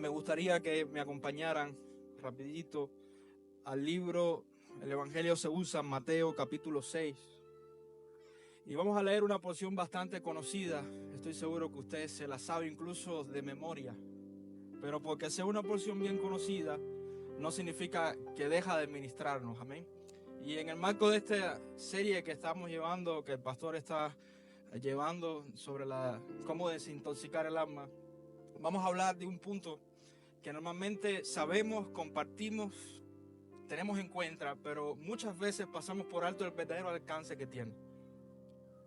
Me gustaría que me acompañaran rapidito al libro, el Evangelio según San Mateo, capítulo 6. Y vamos a leer una porción bastante conocida. Estoy seguro que usted se la sabe incluso de memoria. Pero porque sea una porción bien conocida, no significa que deja de ministrarnos. Amén. Y en el marco de esta serie que estamos llevando, que el pastor está llevando sobre cómo desintoxicar el alma, vamos a hablar de un punto que normalmente sabemos, compartimos, tenemos en cuenta, pero muchas veces pasamos por alto el verdadero alcance que tiene.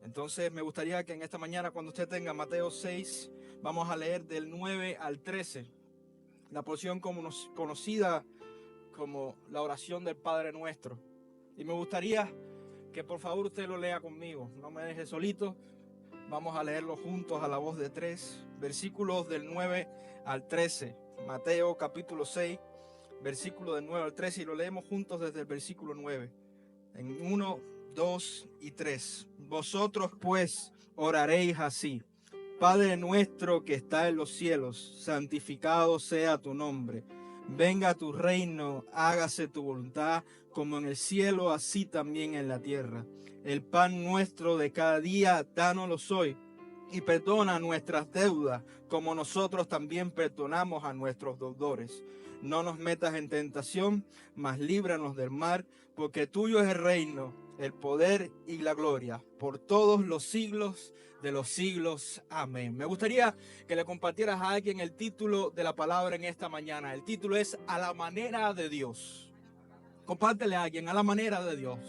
Entonces me gustaría que en esta mañana, cuando usted tenga Mateo 6, vamos a leer del 9 al 13, la porción conocida como la oración del Padre Nuestro. Y me gustaría que por favor usted lo lea conmigo, no me deje solito. Vamos a leerlo juntos a la voz de 3, versículos del 9 al 13. Mateo capítulo 6, versículo del 9 al 13, y lo leemos juntos desde el versículo 9. En 1, 2 y 3. Vosotros pues oraréis así: Padre nuestro que está en los cielos, santificado sea tu nombre. Venga tu reino, hágase tu voluntad, como en el cielo, así también en la tierra. El pan nuestro de cada día, dánoslo hoy, y perdona nuestras deudas, como nosotros también perdonamos a nuestros deudores. No nos metas en tentación, mas líbranos del mal, porque tuyo es el reino, el poder y la gloria, por todos los siglos de los siglos. Amén. Me gustaría que le compartieras a alguien el título de la palabra en esta mañana. El título es A la manera de Dios. Compártele a alguien: a la manera de Dios.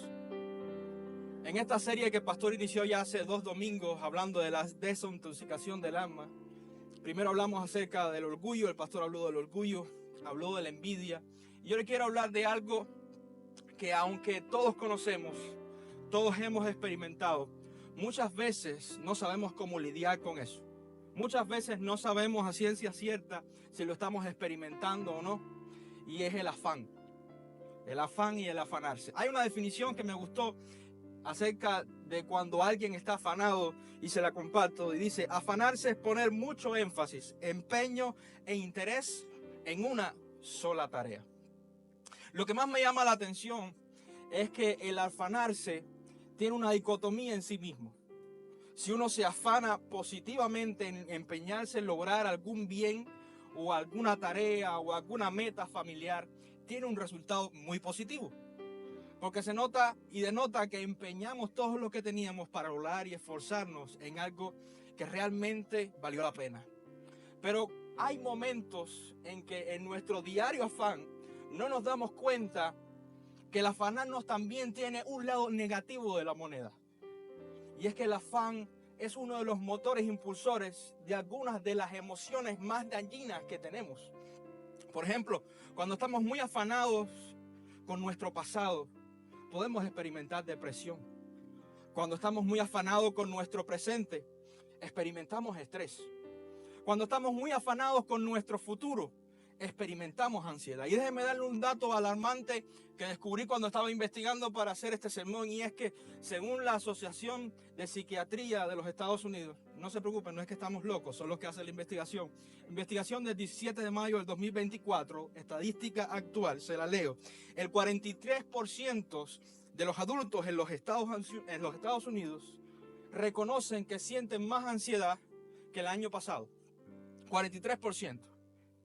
En esta serie que el pastor inició ya hace 2 domingos, hablando de la desintoxicación del alma, primero hablamos acerca del orgullo. El pastor habló del orgullo, habló de la envidia. Y yo le quiero hablar de algo que, aunque todos conocemos, todos hemos experimentado, muchas veces no sabemos cómo lidiar con eso. Muchas veces no sabemos a ciencia cierta si lo estamos experimentando o no. Y es el afán. El afán y el afanarse. Hay una definición que me gustó acerca de cuando alguien está afanado, y se la comparto, y dice: afanarse es poner mucho énfasis, empeño e interés en una sola tarea. Lo que más me llama la atención es que el afanarse tiene una dicotomía en sí mismo. Si uno se afana positivamente en empeñarse en lograr algún bien o alguna tarea o alguna meta familiar, tiene un resultado muy positivo. Porque se nota y denota que empeñamos todo lo que teníamos para lograr y esforzarnos en algo que realmente valió la pena. Pero hay momentos en que en nuestro diario afán no nos damos cuenta que el afanarnos también tiene un lado negativo de la moneda. Y es que el afán es uno de los motores impulsores de algunas de las emociones más dañinas que tenemos. Por ejemplo, cuando estamos muy afanados con nuestro pasado, podemos experimentar depresión. Cuando estamos muy afanados con nuestro presente, experimentamos estrés. Cuando estamos muy afanados con nuestro futuro, experimentamos ansiedad. Y déjeme darle un dato alarmante que descubrí cuando estaba investigando para hacer este sermón, y es que según la Asociación de Psiquiatría de los Estados Unidos, no se preocupen, no es que estamos locos, son los que hacen la investigación del 17 de mayo del 2024, estadística actual, se la leo: el 43% de los adultos en los Estados Unidos reconocen que sienten más ansiedad que el año pasado. 43%.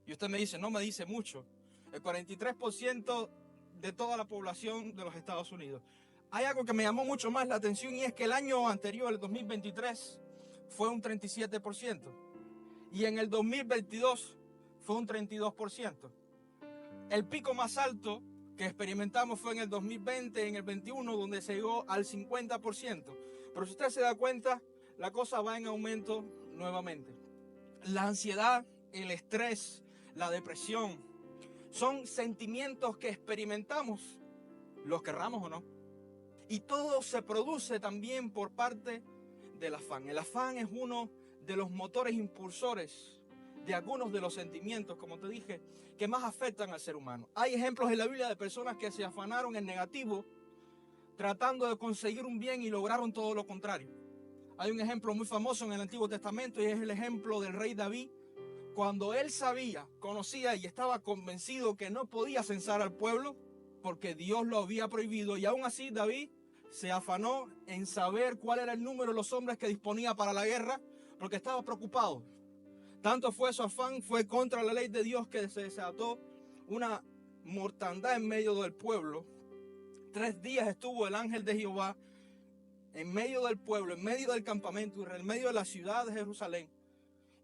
Y usted me dice, no me dice mucho. El 43% de toda la población de los Estados Unidos. Hay algo que me llamó mucho más la atención, y es que el año anterior, el 2023, fue un 37%. Y en el 2022 fue un 32%. El pico más alto que experimentamos fue en el 2020, en el 21, donde se llegó al 50%. Pero si usted se da cuenta, la cosa va en aumento nuevamente. La ansiedad, el estrés, la depresión, son sentimientos que experimentamos, los querramos o no. Y todo se produce también por parte del afán. El afán es uno de los motores impulsores de algunos de los sentimientos, como te dije, que más afectan al ser humano. Hay ejemplos en la Biblia de personas que se afanaron en negativo tratando de conseguir un bien y lograron todo lo contrario. Hay un ejemplo muy famoso en el Antiguo Testamento, y es el ejemplo del rey David, cuando él conocía y estaba convencido que no podía censar al pueblo porque Dios lo había prohibido, y aún así David se afanó en saber cuál era el número de los hombres que disponía para la guerra, porque estaba preocupado. Tanto fue su afán, fue contra la ley de Dios, que se desató una mortandad en medio del pueblo. 3 días estuvo el ángel de Jehová en medio del pueblo, en medio del campamento, en medio de la ciudad de Jerusalén.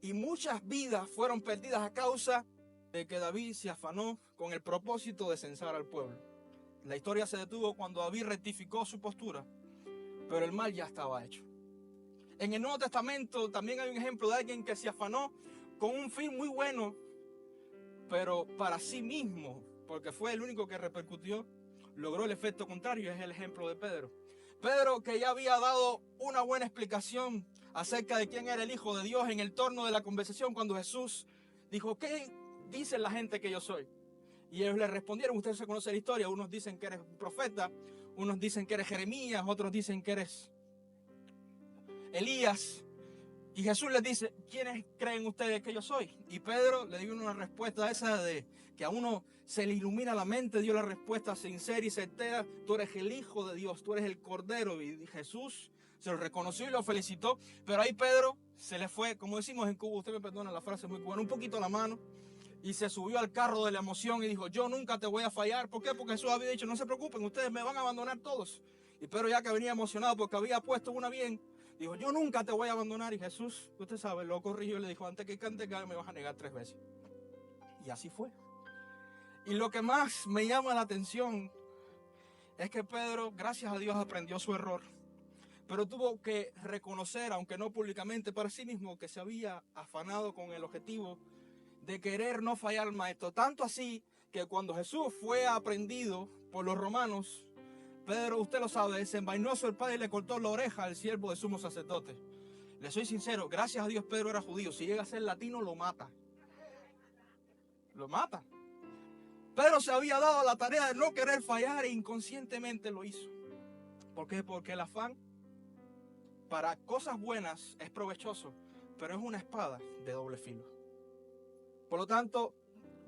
Y muchas vidas fueron perdidas a causa de que David se afanó con el propósito de censar al pueblo. La historia se detuvo cuando David rectificó su postura, pero el mal ya estaba hecho. En el Nuevo Testamento también hay un ejemplo de alguien que se afanó con un fin muy bueno, pero para sí mismo, porque fue el único que repercutió, logró el efecto contrario. Es el ejemplo de Pedro. Pedro, que ya había dado una buena explicación acerca de quién era el Hijo de Dios en el torno de la conversación cuando Jesús dijo: ¿qué dice la gente que yo soy? Y ellos le respondieron: ustedes se conocen la historia, unos dicen que eres un profeta, unos dicen que eres Jeremías, otros dicen que eres Elías. Y Jesús les dice: ¿quiénes creen ustedes que yo soy? Y Pedro le dio una respuesta esa de que a uno se le ilumina la mente, dio la respuesta sincera y certera: tú eres el Hijo de Dios, tú eres el Cordero. Y Jesús se lo reconoció y lo felicitó. Pero ahí Pedro se le fue, como decimos en Cuba, usted me perdona, la frase es muy buena, un poquito la mano, y se subió al carro de la emoción y dijo: yo nunca te voy a fallar. ¿Por qué? Porque Jesús había dicho: no se preocupen, ustedes me van a abandonar todos. Y Pedro, ya que venía emocionado porque había puesto una bien, dijo: yo nunca te voy a abandonar. Y Jesús, usted sabe, lo corrigió y le dijo: antes que cante gallo me vas a negar 3 veces. Y así fue. Y lo que más me llama la atención es que Pedro, gracias a Dios, aprendió su error, pero tuvo que reconocer, aunque no públicamente, para sí mismo, que se había afanado con el objetivo de querer no fallar al maestro. Tanto así que cuando Jesús fue aprendido por los romanos, Pedro, usted lo sabe, desenvainó a su padre y le cortó la oreja al siervo de sumo sacerdote. Le soy sincero, gracias a Dios Pedro era judío. Si llega a ser latino, lo mata. Lo mata. Pedro se había dado la tarea de no querer fallar e inconscientemente lo hizo. ¿Por qué? Porque el afán para cosas buenas es provechoso, pero es una espada de doble filo. Por lo tanto,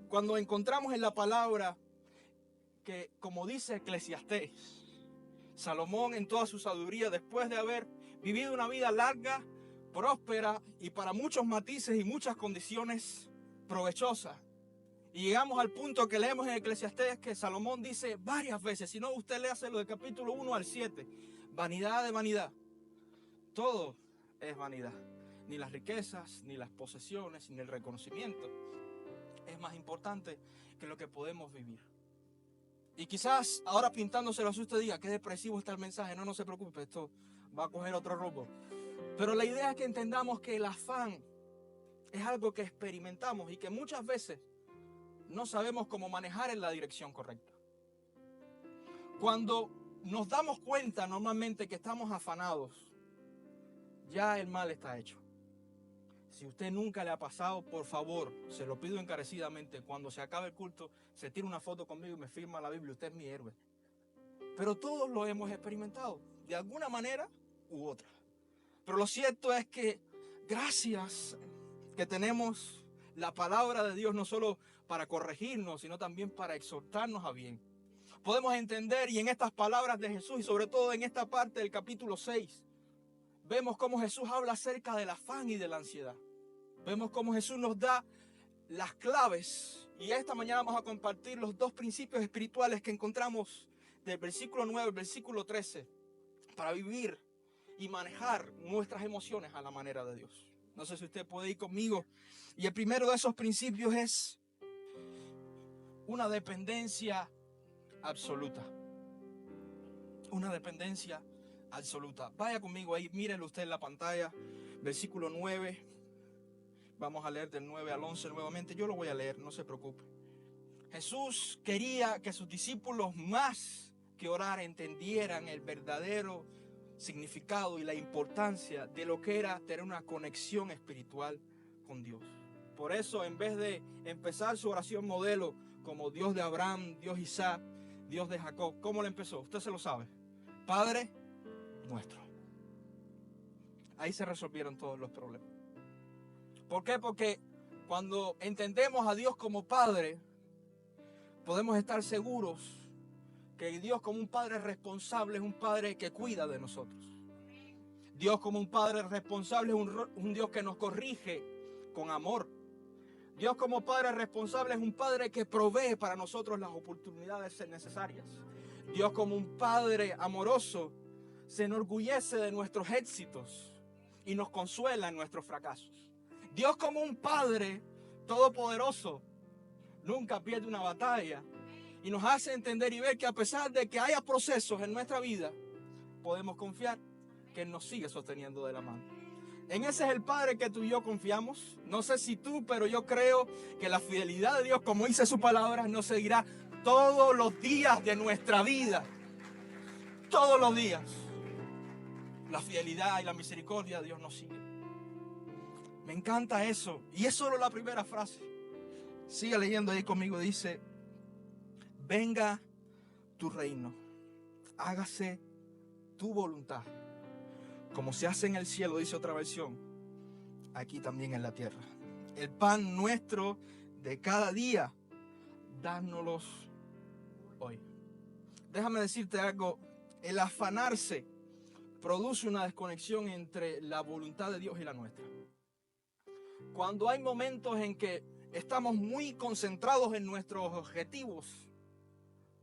cuando encontramos en la palabra que, como dice Eclesiastés, Salomón en toda su sabiduría, después de haber vivido una vida larga, próspera y para muchos matices y muchas condiciones provechosas, y llegamos al punto que leemos en Eclesiastés que Salomón dice varias veces, si no usted léaselo del capítulo 1 al 7, vanidad de vanidad, todo es vanidad, ni las riquezas, ni las posesiones, ni el reconocimiento es más importante que lo que podemos vivir. Y quizás ahora pintándoselo así usted diga: qué depresivo está el mensaje. No se preocupe, esto va a coger otro rumbo. Pero la idea es que entendamos que el afán es algo que experimentamos y que muchas veces no sabemos cómo manejar en la dirección correcta. Cuando nos damos cuenta normalmente que estamos afanados, ya el mal está hecho. Si usted nunca le ha pasado, por favor, se lo pido encarecidamente, cuando se acabe el culto, se tira una foto conmigo y me firma la Biblia. Usted es mi héroe. Pero todos lo hemos experimentado, de alguna manera u otra. Pero lo cierto es que gracias que tenemos la palabra de Dios, no solo para corregirnos, sino también para exhortarnos a bien, podemos entender, y en estas palabras de Jesús, y sobre todo en esta parte del capítulo 6, vemos cómo Jesús habla acerca del afán y de la ansiedad. Vemos cómo Jesús nos da las claves, y esta mañana vamos a compartir los 2 principios espirituales que encontramos del versículo 9 al versículo 13 para vivir y manejar nuestras emociones a la manera de Dios. No sé si usted puede ir conmigo. Y el primero de esos principios es una dependencia absoluta. Una dependencia absoluta. Vaya conmigo ahí, mírelo usted en la pantalla, versículo 9. Vamos a leer del 9 al 11 nuevamente. Yo lo voy a leer, no se preocupe. Jesús quería que sus discípulos, más que orar, entendieran el verdadero significado y la importancia de lo que era tener una conexión espiritual con Dios. Por eso, en vez de empezar su oración modelo como Dios de Abraham, Dios de Isaac, Dios de Jacob, ¿cómo le empezó? Usted se lo sabe. Padre nuestro. Ahí se resolvieron todos los problemas. ¿Por qué? Porque Cuando entendemos a Dios como Padre, podemos estar seguros que Dios como un Padre responsable es un Padre que cuida de nosotros. Dios como un Padre responsable es un Dios que nos corrige con amor. Dios como Padre responsable es un Padre que provee para nosotros las oportunidades necesarias. Dios como un Padre amoroso se enorgullece de nuestros éxitos y nos consuela en nuestros fracasos. Dios como un Padre todopoderoso nunca pierde una batalla y nos hace entender y ver que a pesar de que haya procesos en nuestra vida, podemos confiar que Él nos sigue sosteniendo de la mano. En ese es el Padre que tú y yo confiamos. No sé si tú, pero yo creo que la fidelidad de Dios, como dice su palabra, nos seguirá todos los días de nuestra vida. Todos los días. La fidelidad y la misericordia de Dios nos sigue. Me encanta eso. Y es solo la primera frase. Siga leyendo ahí conmigo. Dice: venga tu reino. Hágase tu voluntad. Como se hace en el cielo, dice otra versión, aquí también en la tierra. El pan nuestro de cada día, dánoslo hoy. Déjame decirte algo. El afanarse produce una desconexión entre la voluntad de Dios y la nuestra. Cuando hay momentos en que estamos muy concentrados en nuestros objetivos,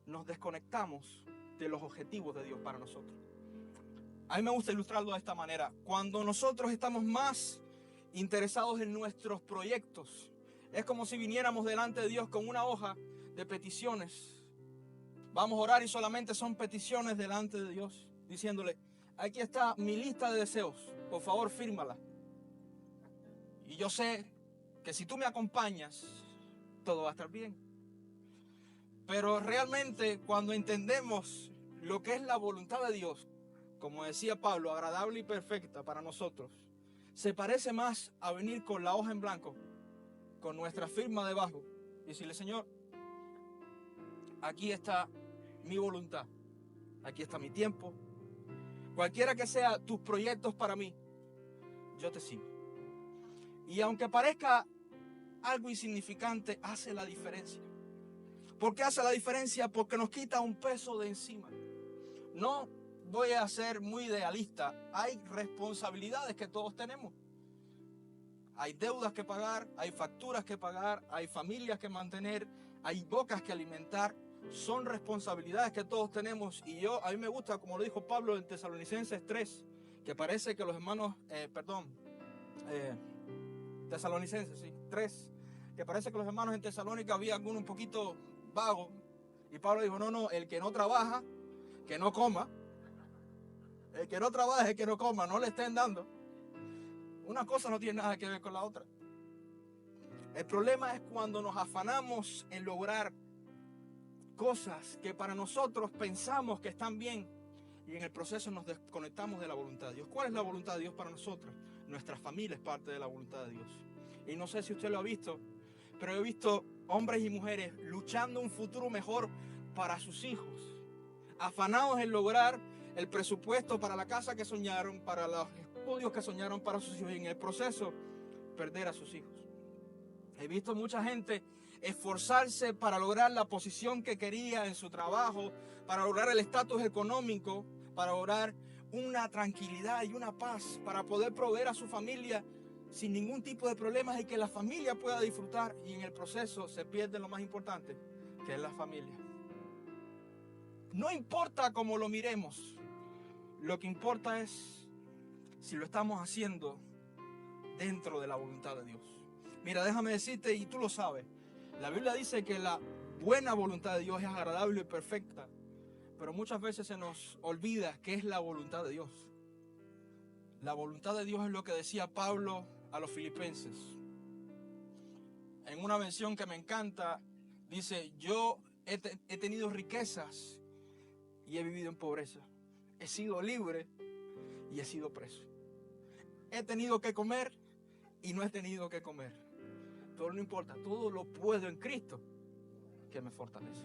nos desconectamos de los objetivos de Dios para nosotros. A mí me gusta ilustrarlo de esta manera. Cuando nosotros estamos más interesados en nuestros proyectos, es como si viniéramos delante de Dios con una hoja de peticiones. Vamos a orar y solamente son peticiones delante de Dios, diciéndole: aquí está mi lista de deseos, por favor fírmala. Y yo sé que si tú me acompañas, todo va a estar bien. Pero realmente cuando entendemos lo que es la voluntad de Dios, como decía Pablo, agradable y perfecta para nosotros, se parece más a venir con la hoja en blanco, con nuestra firma debajo, y decirle: Señor, aquí está mi voluntad, aquí está mi tiempo, cualquiera que sea tus proyectos para mí, yo te sigo. Y aunque parezca algo insignificante, hace la diferencia. ¿Por qué hace la diferencia? Porque nos quita un peso de encima. No voy a ser muy idealista. Hay responsabilidades que todos tenemos. Hay deudas que pagar, hay facturas que pagar, hay familias que mantener, hay bocas que alimentar. Son responsabilidades que todos tenemos. Y a mí me gusta, como lo dijo Pablo en Tesalonicenses 3, que parece que los hermanos, Tesalonicenses 3, que parece que los hermanos en Tesalónica había alguno un poquito vago. Y Pablo dijo: no, el que no trabaja, que no coma. El que no trabaja, el que no coma, no le estén dando. Una cosa no tiene nada que ver con la otra. El problema es cuando nos afanamos en lograr cosas que para nosotros pensamos que están bien y en el proceso nos desconectamos de la voluntad de Dios. ¿Cuál es la voluntad de Dios para nosotros? Nuestra familia es parte de la voluntad de Dios. Y no sé si usted lo ha visto, pero he visto hombres y mujeres luchando un futuro mejor para sus hijos, afanados en lograr el presupuesto para la casa que soñaron, para los estudios que soñaron para sus hijos, y en el proceso perder a sus hijos. He visto mucha gente esforzarse para lograr la posición que quería en su trabajo, para lograr el estatus económico, para lograr una tranquilidad y una paz, para poder proveer a su familia sin ningún tipo de problemas y que la familia pueda disfrutar, y en el proceso se pierde lo más importante, que es la familia. No importa cómo lo miremos, lo que importa es si lo estamos haciendo dentro de la voluntad de Dios. Mira, déjame decirte, y tú lo sabes, la Biblia dice que la buena voluntad de Dios es agradable y perfecta, pero muchas veces se nos olvida qué es la voluntad de Dios. La voluntad de Dios es lo que decía Pablo a los filipenses. En una mención que me encanta, dice: yo he tenido riquezas y he vivido en pobreza. He sido libre y he sido preso. He tenido que comer y no he tenido que comer. Todo no importa, todo lo puedo en Cristo que me fortalece.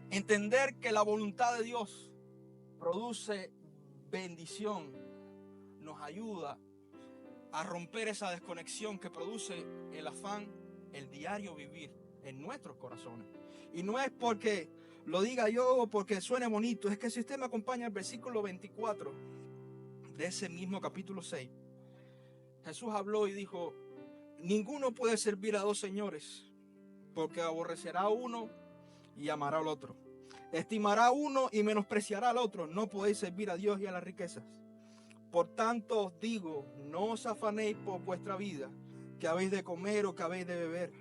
Entender que la voluntad de Dios produce bendición nos ayuda a romper esa desconexión que produce el afán, el diario vivir en nuestros corazones. Y no es porque lo diga yo o porque suene bonito, es que si usted me acompaña al versículo 24 de ese mismo capítulo 6, Jesús habló y dijo: ninguno puede servir a dos señores, porque aborrecerá a uno y amará al otro. Estimará a uno y menospreciará al otro. No podéis servir a Dios y a las riquezas. Por tanto os digo, no os afanéis por vuestra vida, que habéis de comer o que habéis de beber,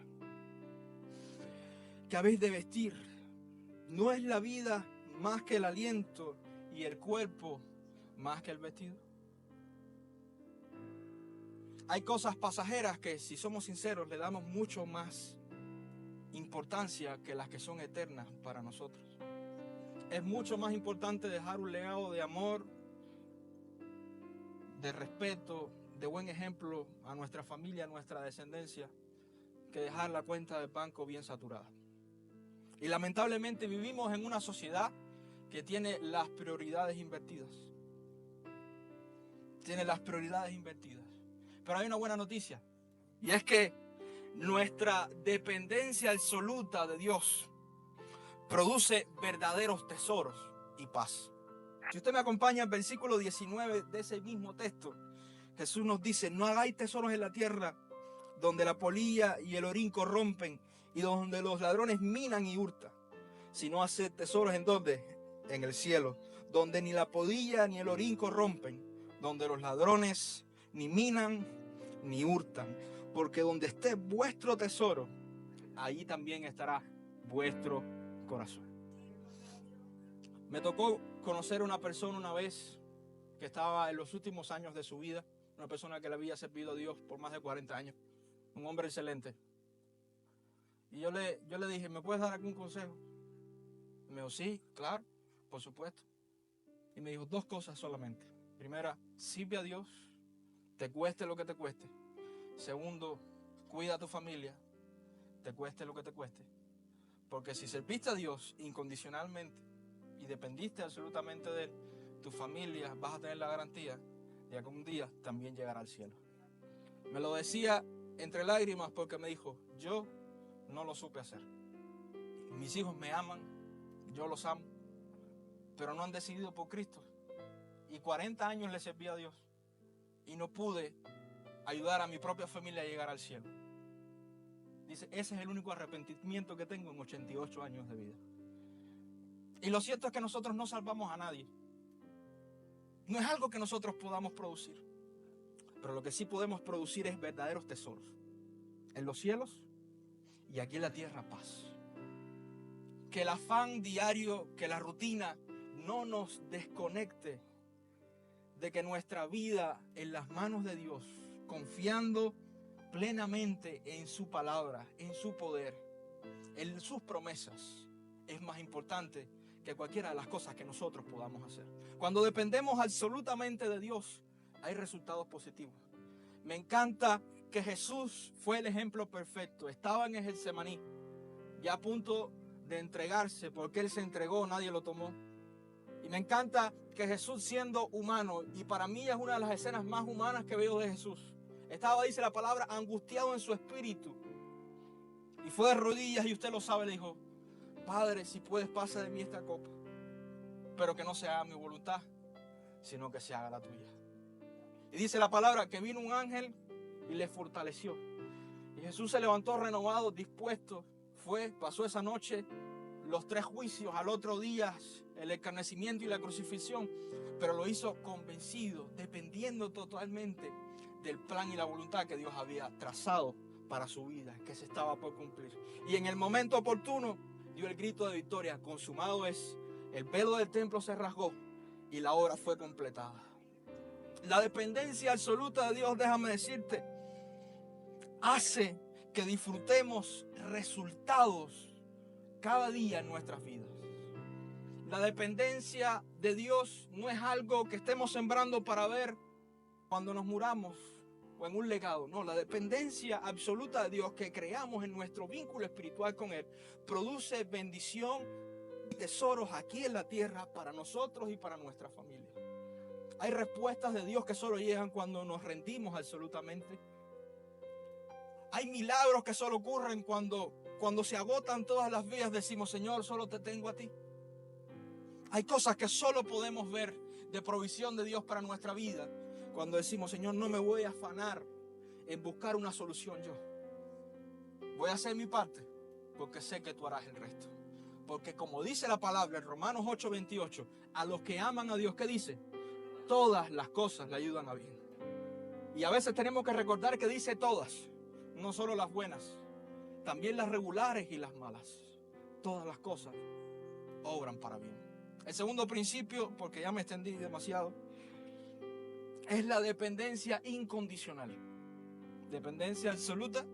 que habéis de vestir. ¿No es la vida más que el aliento y el cuerpo más que el vestido? Hay cosas pasajeras que, si somos sinceros, le damos mucho más importancia que las que son eternas para nosotros. Es mucho más importante dejar un legado de amor, de respeto, de buen ejemplo a nuestra familia, a nuestra descendencia, que dejar la cuenta del banco bien saturada. Y lamentablemente vivimos en una sociedad que tiene las prioridades invertidas. Pero hay una buena noticia, y es que nuestra dependencia absoluta de Dios produce verdaderos tesoros y paz. Si usted me acompaña al versículo 19 de ese mismo texto, Jesús nos dice: no hagáis tesoros en la tierra, donde la polilla y el orín corrompen, y donde los ladrones minan y hurtan, sino haced tesoros ¿en dónde? En el cielo, donde ni la polilla ni el orín corrompen, donde los ladrones ni minan ni hurtan, porque donde esté vuestro tesoro, allí también estará vuestro corazón. Me tocó conocer a una persona una vez que estaba en los últimos años de su vida, una persona que le había servido a Dios por más de 40 años, un hombre excelente. Y yo le dije: ¿me puedes dar algún consejo? Y me dijo: sí, claro, por supuesto. Y me dijo dos cosas solamente. Primera, sirve a Dios, te cueste lo que te cueste. Segundo, cuida a tu familia, te cueste lo que te cueste. Porque si serviste a Dios incondicionalmente y dependiste absolutamente de Él, tu familia vas a tener la garantía de que algún día también llegará al cielo. Me lo decía entre lágrimas porque me dijo: yo no lo supe hacer. Mis hijos me aman, yo los amo, pero no han decidido por Cristo. Y 40 años le serví a Dios y no pude ayudar a mi propia familia a llegar al cielo. Dice: ese es el único arrepentimiento que tengo en 88 años de vida. Y lo cierto es que nosotros no salvamos a nadie. No es algo que nosotros podamos producir. Pero lo que sí podemos producir es verdaderos tesoros. En los cielos y aquí en la tierra, paz. Que el afán diario, que la rutina no nos desconecte de que nuestra vida en las manos de Dios, confiando plenamente en su palabra, en su poder, en sus promesas, es más importante que cualquiera de las cosas que nosotros podamos hacer. Cuando dependemos absolutamente de Dios, hay resultados positivos. Me encanta que Jesús fue el ejemplo perfecto. Estaba en el Getsemaní, ya a punto de entregarse, porque Él se entregó, nadie lo tomó. Y me encanta que Jesús, siendo humano, y para mí es una de las escenas más humanas que veo de Jesús, estaba, dice la palabra, angustiado en su espíritu. Y fue de rodillas, y usted lo sabe, le dijo: Padre, si puedes, pasa de mí esta copa, pero que no se haga mi voluntad, sino que se haga la tuya. Y dice la palabra que vino un ángel y le fortaleció. Y Jesús se levantó renovado, dispuesto. Pasó esa noche los 3 juicios, al otro día el escarnecimiento y la crucifixión, pero lo hizo convencido, dependiendo totalmente del plan y la voluntad que Dios había trazado para su vida, que se estaba por cumplir. Y en el momento oportuno dio el grito de victoria: consumado es. El velo del templo se rasgó y la obra fue completada. La dependencia absoluta de Dios, déjame decirte, hace que disfrutemos resultados cada día en nuestras vidas. La dependencia de Dios no es algo que estemos sembrando para ver cuando nos muramos o en un legado. No, la dependencia absoluta de Dios que creamos en nuestro vínculo espiritual con Él produce bendición y tesoros aquí en la tierra para nosotros y para nuestra familia. Hay respuestas de Dios que solo llegan cuando nos rendimos absolutamente. Hay milagros que solo ocurren cuando se agotan todas las vías. Decimos, Señor, solo te tengo a ti. Hay cosas que solo podemos ver de provisión de Dios para nuestra vida cuando decimos, Señor, no me voy a afanar en buscar una solución yo. Voy a hacer mi parte porque sé que tú harás el resto. Porque como dice la palabra en Romanos 8:28, a los que aman a Dios, ¿qué dice? Todas las cosas le ayudan a bien. Y a veces tenemos que recordar que dice todas, no solo las buenas, también las regulares y las malas. Todas las cosas obran para bien. El segundo principio, porque ya me extendí demasiado, es la dependencia incondicional. Dependencia absoluta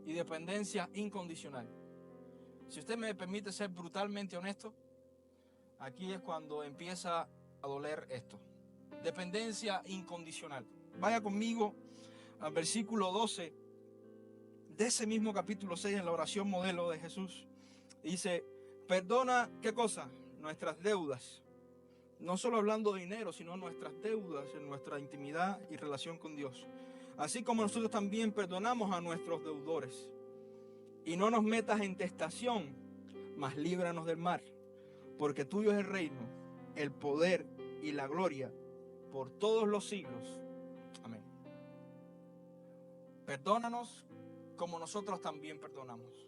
y dependencia incondicional. Si usted me permite ser brutalmente honesto, aquí es cuando empieza a doler esto. Dependencia incondicional. Vaya conmigo al versículo 12 de ese mismo capítulo 6 en la oración modelo de Jesús. Dice, perdona, ¿qué cosa? Nuestras deudas. No solo hablando de dinero, sino nuestras deudas en nuestra intimidad y relación con Dios. Así como nosotros también perdonamos a nuestros deudores. Y no nos metas en tentación, mas líbranos del mal. Porque tuyo es el reino, el poder y la gloria por todos los siglos. Amén. Perdónanos como nosotros también perdonamos.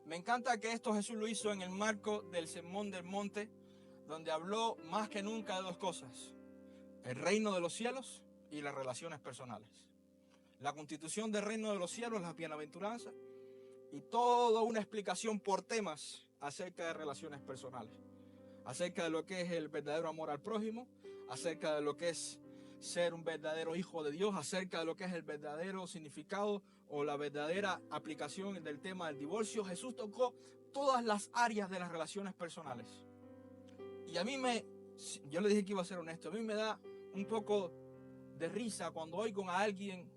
Me encanta que esto Jesús lo hizo en el marco del Sermón del Monte, donde habló más que nunca de dos cosas: el reino de los cielos y las relaciones personales. La constitución del reino de los cielos, las bienaventuranzas, y toda una explicación por temas acerca de relaciones personales, acerca de lo que es el verdadero amor al prójimo, acerca de lo que es ser un verdadero hijo de Dios, acerca de lo que es el verdadero significado o la verdadera aplicación del tema del divorcio. Jesús tocó todas las áreas de las relaciones personales. Y a mí yo le dije que iba a ser honesto, a mí me da un poco de risa cuando oigo a alguien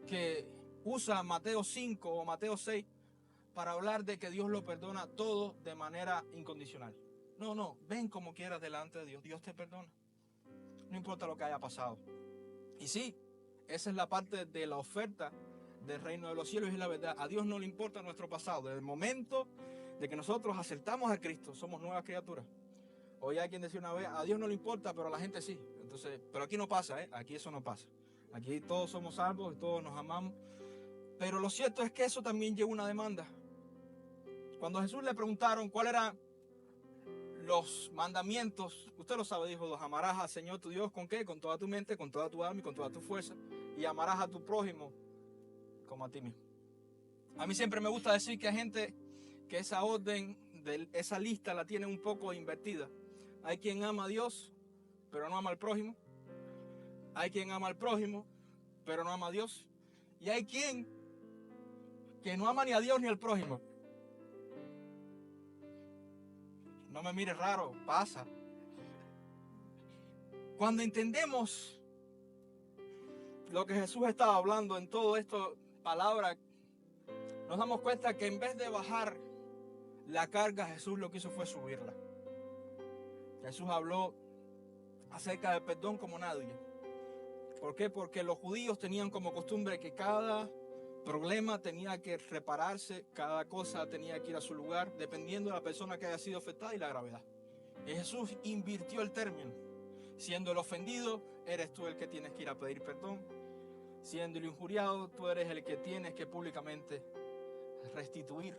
que usa Mateo 5 o Mateo 6 para hablar de que Dios lo perdona todo de manera incondicional. No, ven como quieras delante de Dios, Dios te perdona. No importa lo que haya pasado. Y sí, esa es la parte de la oferta del reino de los cielos y es la verdad. A Dios no le importa nuestro pasado. Desde el momento de que nosotros aceptamos a Cristo, somos nuevas criaturas. Hoy hay quien decía una vez, a Dios no le importa, pero a la gente sí. Entonces, pero aquí no pasa, aquí eso no pasa. Aquí todos somos salvos y todos nos amamos. Pero lo cierto es que eso también lleva una demanda. Cuando a Jesús le preguntaron cuál era los mandamientos, usted lo sabe, dijo, los amarás al Señor tu Dios, ¿con qué? Con toda tu mente, con toda tu alma y con toda tu fuerza, y amarás a tu prójimo como a ti mismo. A mí siempre me gusta decir que hay gente que esa orden, esa lista la tiene un poco invertida. Hay quien ama a Dios, pero no ama al prójimo. Hay quien ama al prójimo, pero no ama a Dios. Y hay quien que no ama ni a Dios ni al prójimo. No me mires raro, pasa. Cuando entendemos lo que Jesús estaba hablando en todo esto, palabra, nos damos cuenta que en vez de bajar la carga, Jesús lo que hizo fue subirla. Jesús habló acerca del perdón como nadie. ¿Por qué? Porque los judíos tenían como costumbre que cada problema tenía que repararse, cada cosa tenía que ir a su lugar, dependiendo de la persona que haya sido afectada y la gravedad. Y Jesús invirtió el término. Siendo el ofendido, eres tú el que tienes que ir a pedir perdón. Siendo el injuriado, tú eres el que tienes que públicamente restituir.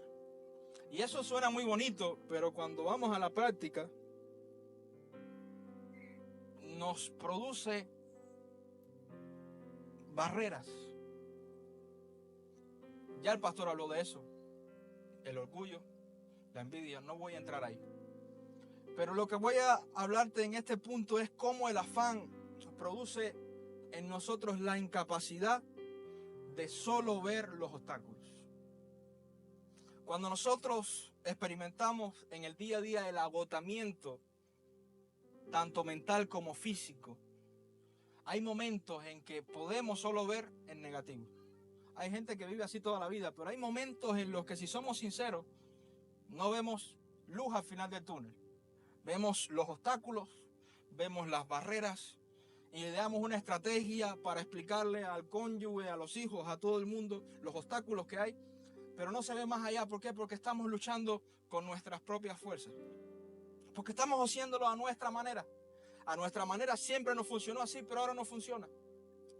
Y eso suena muy bonito, pero cuando vamos a la práctica, nos produce barreras. Ya el pastor habló de eso. El orgullo, la envidia, no voy a entrar ahí. Pero lo que voy a hablarte en este punto es cómo el afán produce en nosotros la incapacidad de solo ver los obstáculos. Cuando nosotros experimentamos en el día a día el agotamiento, tanto mental como físico, hay momentos en que podemos solo ver el negativo. Hay gente que vive así toda la vida, pero hay momentos en los que, si somos sinceros, no vemos luz al final del túnel. Vemos los obstáculos, vemos las barreras y le damos una estrategia para explicarle al cónyuge, a los hijos, a todo el mundo, los obstáculos que hay, pero no se ve más allá. ¿Por qué? Porque estamos luchando con nuestras propias fuerzas. Porque estamos haciéndolo a nuestra manera. A nuestra manera siempre nos funcionó así, pero ahora no funciona.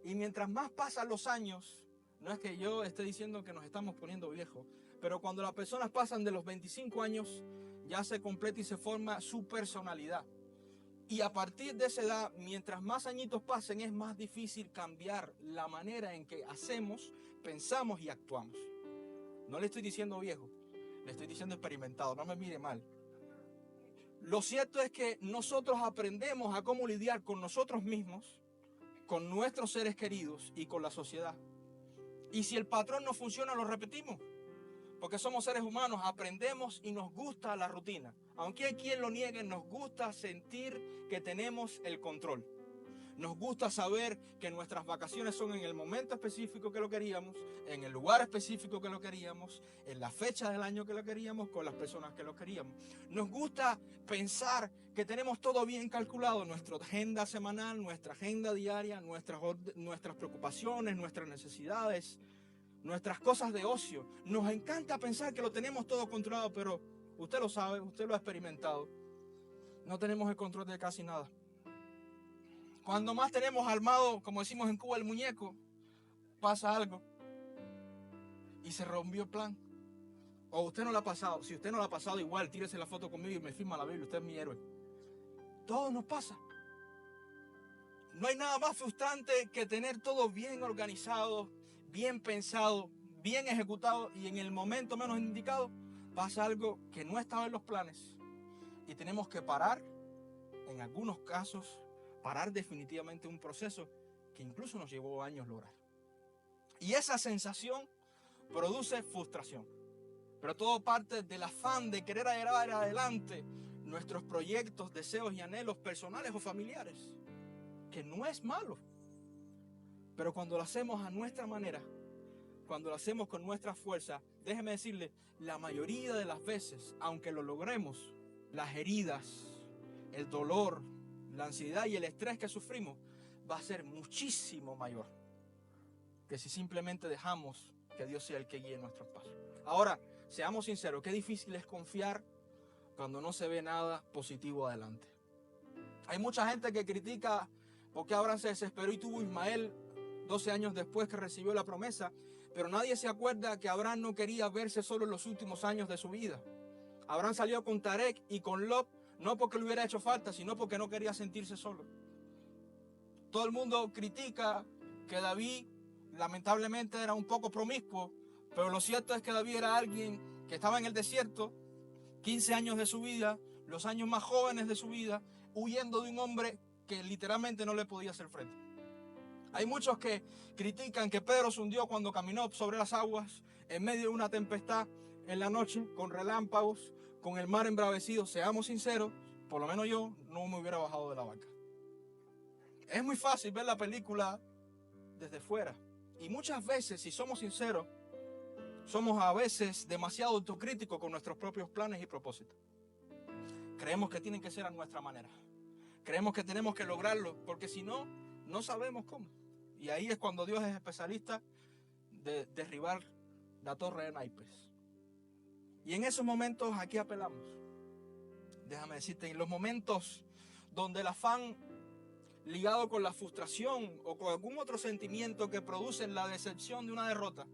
Y mientras más pasan los años, no es que yo esté diciendo que nos estamos poniendo viejos, pero cuando las personas pasan de los 25 años, ya se completa y se forma su personalidad. Y a partir de esa edad, mientras más añitos pasen, es más difícil cambiar la manera en que hacemos, pensamos y actuamos. No le estoy diciendo viejo, le estoy diciendo experimentado, no me mire mal. Lo cierto es que nosotros aprendemos a cómo lidiar con nosotros mismos, con nuestros seres queridos y con la sociedad. Y si el patrón no funciona, lo repetimos. Porque somos seres humanos, aprendemos y nos gusta la rutina. Aunque hay quien lo niegue, nos gusta sentir que tenemos el control. Nos gusta saber que nuestras vacaciones son en el momento específico que lo queríamos, en el lugar específico que lo queríamos, en la fecha del año que lo queríamos, con las personas que lo queríamos. Nos gusta pensar que tenemos todo bien calculado, nuestra agenda semanal, nuestra agenda diaria, nuestras preocupaciones, nuestras necesidades, nuestras cosas de ocio. Nos encanta pensar que lo tenemos todo controlado, pero usted lo sabe, usted lo ha experimentado. No tenemos el control de casi nada. Cuando más tenemos armado, como decimos en Cuba, el muñeco, pasa algo y se rompió el plan. O usted no lo ha pasado. Si usted no lo ha pasado, igual, tírese la foto conmigo y me firma la Biblia. Usted es mi héroe. Todo nos pasa. No hay nada más frustrante que tener todo bien organizado, bien pensado, bien ejecutado, y en el momento menos indicado pasa algo que no estaba en los planes y tenemos que parar, en algunos casos, parar definitivamente un proceso que incluso nos llevó años lograr. Y esa sensación produce frustración. Pero todo parte del afán de querer llevar adelante nuestros proyectos, deseos y anhelos personales o familiares, que no es malo. Pero cuando lo hacemos a nuestra manera, cuando lo hacemos con nuestra fuerza, déjeme decirle, la mayoría de las veces, aunque lo logremos, las heridas, el dolor, la ansiedad y el estrés que sufrimos va a ser muchísimo mayor que si simplemente dejamos que Dios sea el que guíe nuestros pasos. Ahora, seamos sinceros, qué difícil es confiar cuando no se ve nada positivo adelante. Hay mucha gente que critica por qué Abraham se desesperó y tuvo Ismael 12 años después que recibió la promesa, pero nadie se acuerda que Abraham no quería verse solo en los últimos años de su vida. Abraham salió con Tarek y con Lot, no porque le hubiera hecho falta, sino porque no quería sentirse solo. Todo el mundo critica que David lamentablemente era un poco promiscuo, pero lo cierto es que David era alguien que estaba en el desierto, 15 años de su vida, los años más jóvenes de su vida, huyendo de un hombre que literalmente no le podía hacer frente. Hay muchos que critican que Pedro se hundió cuando caminó sobre las aguas en medio de una tempestad en la noche, con relámpagos, con el mar embravecido. Seamos sinceros, por lo menos yo no me hubiera bajado de la barca. Es muy fácil ver la película desde fuera. Y muchas veces, si somos sinceros, somos a veces demasiado autocríticos con nuestros propios planes y propósitos. Creemos que tienen que ser a nuestra manera. Creemos que tenemos que lograrlo, porque si no, no sabemos cómo. Y ahí es cuando Dios es especialista de derribar la torre de naipes. Y en esos momentos aquí apelamos. Déjame decirte, en los momentos donde el afán ligado con la frustración o con algún otro sentimiento que produce la decepción de una derrota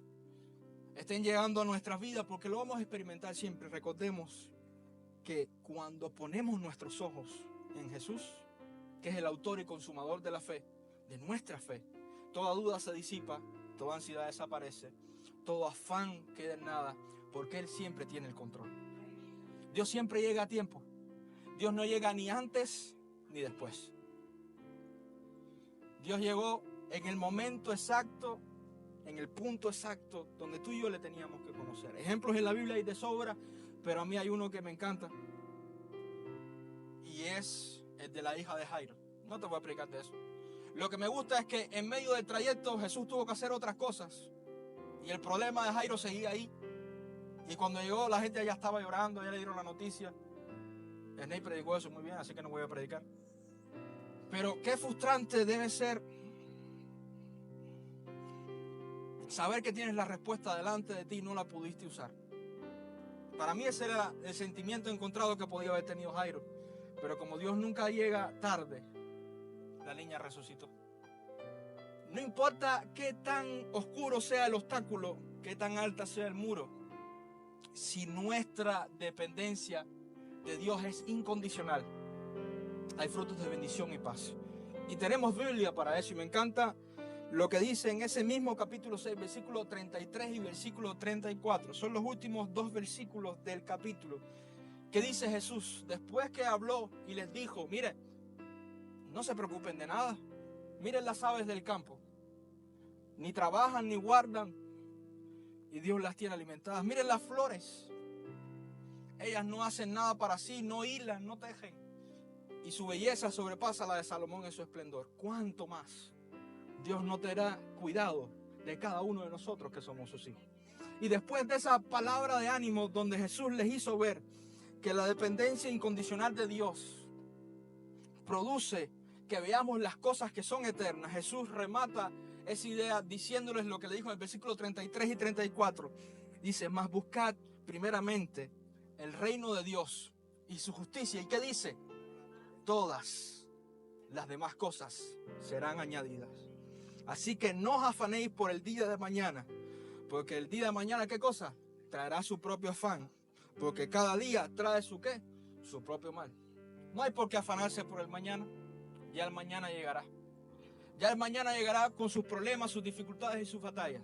estén llegando a nuestras vidas, porque lo vamos a experimentar siempre. Recordemos que cuando ponemos nuestros ojos en Jesús, que es el autor y consumador de la fe, de nuestra fe, toda duda se disipa, toda ansiedad desaparece, todo afán queda en nada, porque Él siempre tiene el control. Dios siempre llega a tiempo. Dios no llega ni antes ni después. Dios llegó en el momento exacto, en el punto exacto donde tú y yo le teníamos que conocer. Ejemplos en la Biblia hay de sobra, pero a mí hay uno que me encanta, y es el de la hija de Jairo. No te voy a explicar de eso. Lo que me gusta es que en medio del trayecto Jesús tuvo que hacer otras cosas y el problema de Jairo seguía ahí. Y cuando llegó, la gente ya estaba llorando, ya le dieron la noticia. Snake predicó eso muy bien, así que no voy a predicar. Pero qué frustrante debe ser saber que tienes la respuesta delante de ti y no la pudiste usar. Para mí ese era el sentimiento encontrado que podía haber tenido Jairo. Pero como Dios nunca llega tarde, la niña resucitó. No importa qué tan oscuro sea el obstáculo, qué tan alta sea el muro, si nuestra dependencia de Dios es incondicional, hay frutos de bendición y paz. Y tenemos Biblia para eso, y me encanta lo que dice en ese mismo capítulo 6, versículo 33 y versículo 34. Son los últimos dos versículos del capítulo. Que dice Jesús, después que habló y les dijo, miren, no se preocupen de nada. Miren las aves del campo. Ni trabajan ni guardan, y Dios las tiene alimentadas. Miren las flores. Ellas no hacen nada para sí, no hilan, no tejen. Y su belleza sobrepasa la de Salomón en su esplendor. ¿Cuánto más Dios no tendrá cuidado de cada uno de nosotros que somos sus hijos? Y después de esa palabra de ánimo donde Jesús les hizo ver que la dependencia incondicional de Dios produce que veamos las cosas que son eternas, Jesús remata esa idea diciéndoles lo que le dijo en el versículo 33 y 34. Dice, mas buscad primeramente el reino de Dios y su justicia. ¿Y qué dice? Todas las demás cosas serán añadidas. Así que no os afanéis por el día de mañana, porque el día de mañana, ¿qué cosa? Traerá su propio afán, porque cada día trae su ¿qué? Su propio mal. No hay por qué afanarse por el mañana, ya el mañana llegará. Ya el mañana llegará con sus problemas, sus dificultades y sus batallas.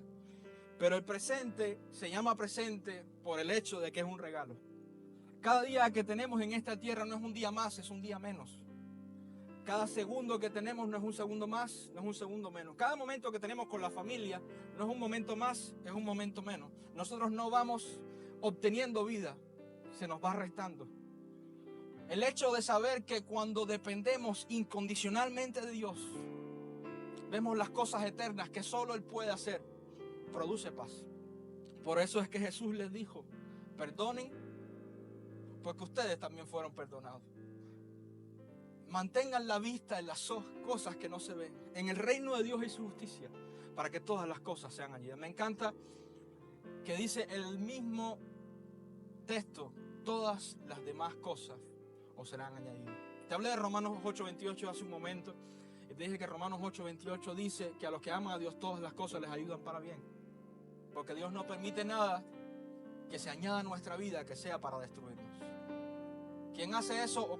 Pero el presente se llama presente por el hecho de que es un regalo. Cada día que tenemos en esta tierra no es un día más, es un día menos. Cada segundo que tenemos no es un segundo más, no es un segundo menos. Cada momento que tenemos con la familia no es un momento más, es un momento menos. Nosotros no vamos obteniendo vida, se nos va restando. El hecho de saber que cuando dependemos incondicionalmente de Dios, vemos las cosas eternas que solo Él puede hacer, produce paz. Por eso es que Jesús les dijo, perdonen, porque ustedes también fueron perdonados. Mantengan la vista en las cosas que no se ven, en el reino de Dios y su justicia, para que todas las cosas sean añadidas. Me encanta que dice el mismo texto, todas las demás cosas os serán añadidas. Te hablé de Romanos 8:28 hace un momento, y te dije que Romanos 8:28 dice que a los que aman a Dios todas las cosas les ayudan para bien, porque Dios no permite nada que se añada a nuestra vida que sea para destruirnos. Quien hace eso,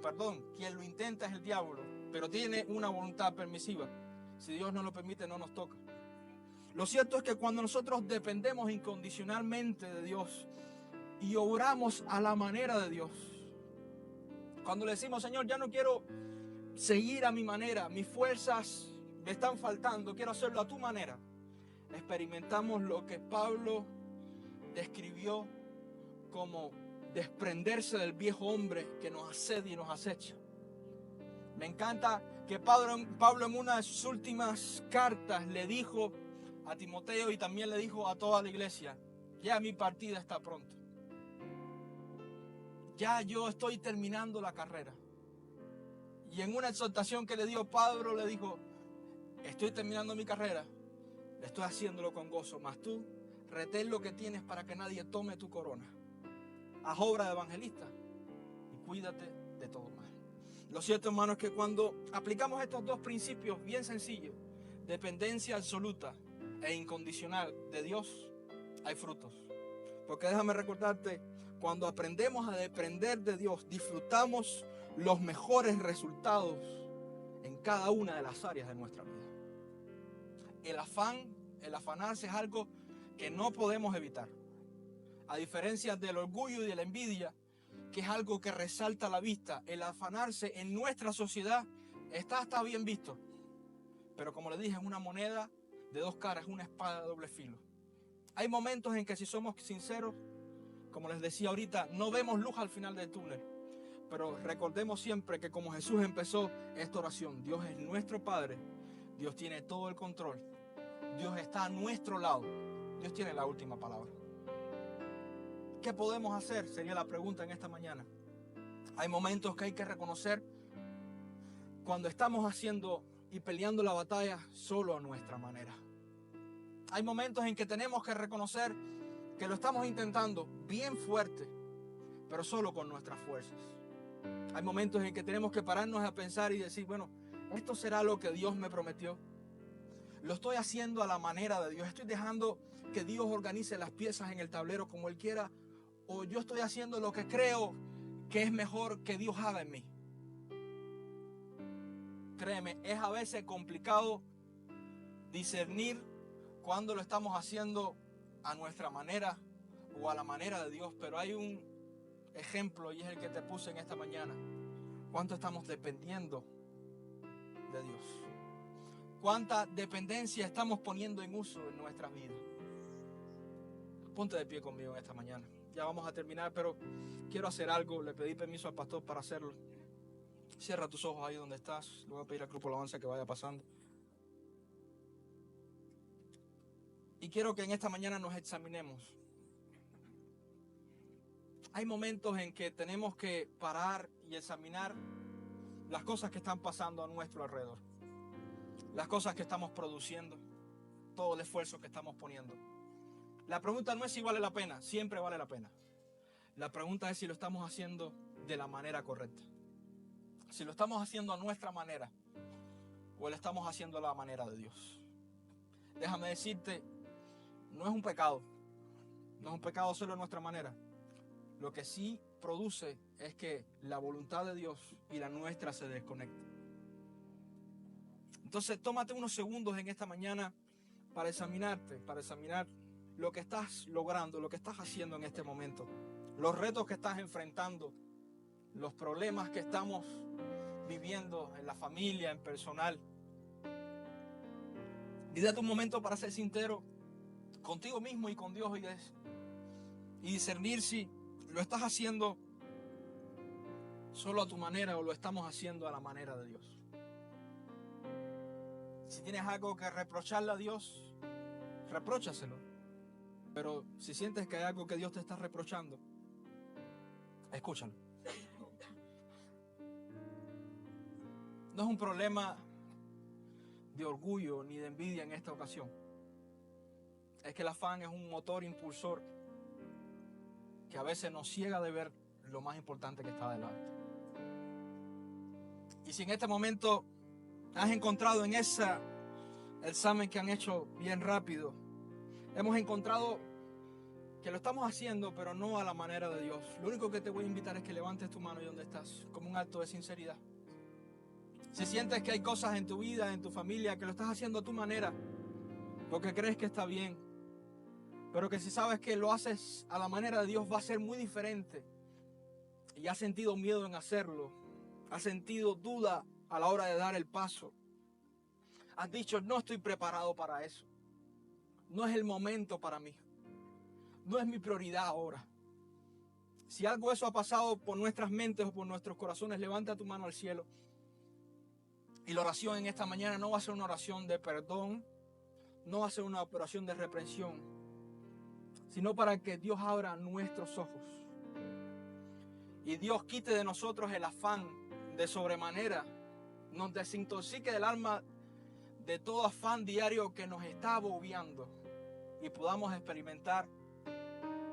quien lo intenta es el diablo, pero tiene una voluntad permisiva. Si Dios no lo permite, no nos toca. Lo cierto es que cuando nosotros dependemos incondicionalmente de Dios y obramos a la manera de Dios, cuando le decimos, Señor, ya no quiero seguir a mi manera, mis fuerzas me están faltando, quiero hacerlo a tu manera, experimentamos lo que Pablo describió como desprenderse del viejo hombre que nos asedia y nos acecha. Me encanta que Pablo en una de sus últimas cartas le dijo a Timoteo y también le dijo a toda la iglesia, ya mi partida está pronto. Ya yo estoy terminando la carrera. Y en una exhortación que le dio Pablo le dijo, estoy terminando mi carrera, estoy haciéndolo con gozo, mas tú retén lo que tienes para que nadie tome tu corona. Haz obra de evangelista y cuídate de todo mal. Lo cierto, hermanos, es que cuando aplicamos estos dos principios bien sencillos, dependencia absoluta e incondicional de Dios, hay frutos. Porque déjame recordarte, cuando aprendemos a depender de Dios, disfrutamos los mejores resultados en cada una de las áreas de nuestra vida. El afanarse es algo que no podemos evitar. A diferencia del orgullo y de la envidia, que es algo que resalta la vista, el afanarse en nuestra sociedad está bien visto. Pero como le dije, es una moneda de dos caras, una espada de doble filo. Hay momentos en que, si somos sinceros, como les decía ahorita, no vemos luz al final del túnel. Pero recordemos siempre que como Jesús empezó esta oración, Dios es nuestro Padre, Dios tiene todo el control, Dios está a nuestro lado, Dios tiene la última palabra. ¿Qué podemos hacer? Sería la pregunta en esta mañana. Hay momentos que hay que reconocer cuando estamos haciendo y peleando la batalla solo a nuestra manera. Hay momentos en que tenemos que reconocer que lo estamos intentando bien fuerte, pero solo con nuestras fuerzas. Hay momentos en que tenemos que pararnos a pensar y decir, bueno, ¿esto será lo que Dios me prometió? Lo estoy haciendo a la manera de Dios. Estoy dejando que Dios organice las piezas en el tablero como Él quiera. O yo estoy haciendo lo que creo que es mejor que Dios haga en mí. Créeme, es a veces complicado discernir cuando lo estamos haciendo a nuestra manera o a la manera de Dios. Pero hay un ejemplo y es el que te puse en esta mañana. ¿Cuánto estamos dependiendo de Dios? ¿Cuánta dependencia estamos poniendo en uso en nuestras vidas? Ponte de pie conmigo en esta mañana. Ya vamos a terminar, pero quiero hacer algo. Le pedí permiso al pastor para hacerlo. Cierra tus ojos ahí donde estás. Le voy a pedir al grupo alabanza que vaya pasando. Y quiero que en esta mañana nos examinemos. Hay momentos en que tenemos que parar y examinar las cosas que están pasando a nuestro alrededor. Las cosas que estamos produciendo. Todo el esfuerzo que estamos poniendo. La pregunta no es si vale la pena. Siempre vale la pena. La pregunta es si lo estamos haciendo de la manera correcta. Si lo estamos haciendo a nuestra manera o lo estamos haciendo a la manera de Dios. Déjame decirte, no es un pecado. No es un pecado solo a nuestra manera. Lo que sí produce es que la voluntad de Dios y la nuestra se desconecten. Entonces, tómate unos segundos en esta mañana para examinarte, para examinar lo que estás logrando, lo que estás haciendo en este momento, los retos que estás enfrentando, los problemas que estamos viviendo en la familia, en personal. Y date un momento para ser sincero contigo mismo y con Dios y discernir si lo estás haciendo solo a tu manera o lo estamos haciendo a la manera de Dios. Si tienes algo que reprocharle a Dios, repróchaselo. Pero si sientes que hay algo que Dios te está reprochando, escúchalo. No es un problema de orgullo ni de envidia en esta ocasión. Es que el afán es un motor impulsor que a veces nos ciega de ver lo más importante que está adelante. Y si en este momento has encontrado en ese examen que han hecho bien rápido, hemos encontrado que lo estamos haciendo, pero no a la manera de Dios, lo único que te voy a invitar es que levantes tu mano ahí donde estás, como un acto de sinceridad. Si sientes que hay cosas en tu vida, en tu familia, que lo estás haciendo a tu manera, porque crees que está bien, pero que si sabes que lo haces a la manera de Dios va a ser muy diferente, y has sentido miedo en hacerlo, has sentido duda a la hora de dar el paso, has dicho, no estoy preparado para eso, no es el momento para mí, no es mi prioridad ahora. Si algo de eso ha pasado por nuestras mentes o por nuestros corazones, levanta tu mano al cielo. Y la oración en esta mañana no va a ser una oración de perdón, no va a ser una oración de reprensión, sino para que Dios abra nuestros ojos y Dios quite de nosotros el afán de sobremanera, nos desintoxique del alma de todo afán diario que nos está agobiando y podamos experimentar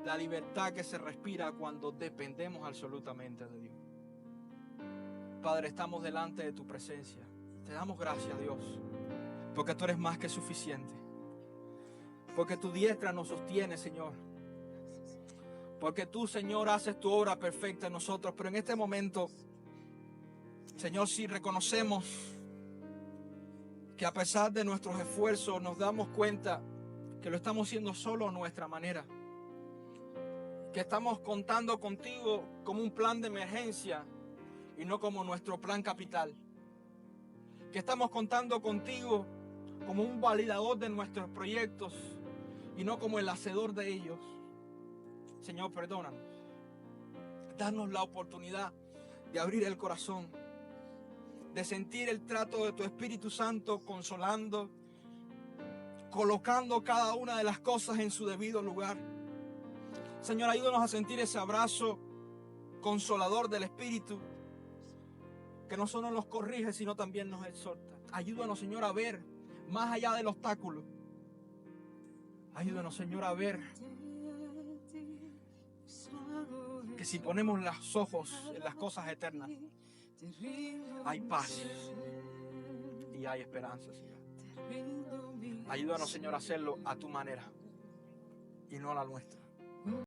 la libertad que se respira cuando dependemos absolutamente de Dios. Padre, estamos delante de tu presencia. Te damos gracias, Dios, porque tú eres más que suficiente. Porque tu diestra nos sostiene, Señor. Porque tú, Señor, haces tu obra perfecta en nosotros. Pero en este momento, Señor, si reconocemos que a pesar de nuestros esfuerzos nos damos cuenta que lo estamos haciendo solo a nuestra manera. Que estamos contando contigo como un plan de emergencia y no como nuestro plan capital. Que estamos contando contigo como un validador de nuestros proyectos y no como el hacedor de ellos. Señor, perdónanos. Danos la oportunidad de abrir el corazón, de sentir el trato de tu Espíritu Santo consolando, colocando cada una de las cosas en su debido lugar. Señor, ayúdanos a sentir ese abrazo consolador del Espíritu que no solo nos corrige, sino también nos exhorta. Ayúdanos, Señor, a ver más allá del obstáculo. Ayúdanos, Señor, a ver que si ponemos los ojos en las cosas eternas, hay paz y hay esperanza, Señor. Ayúdanos, Señor, a hacerlo a tu manera y no a la nuestra.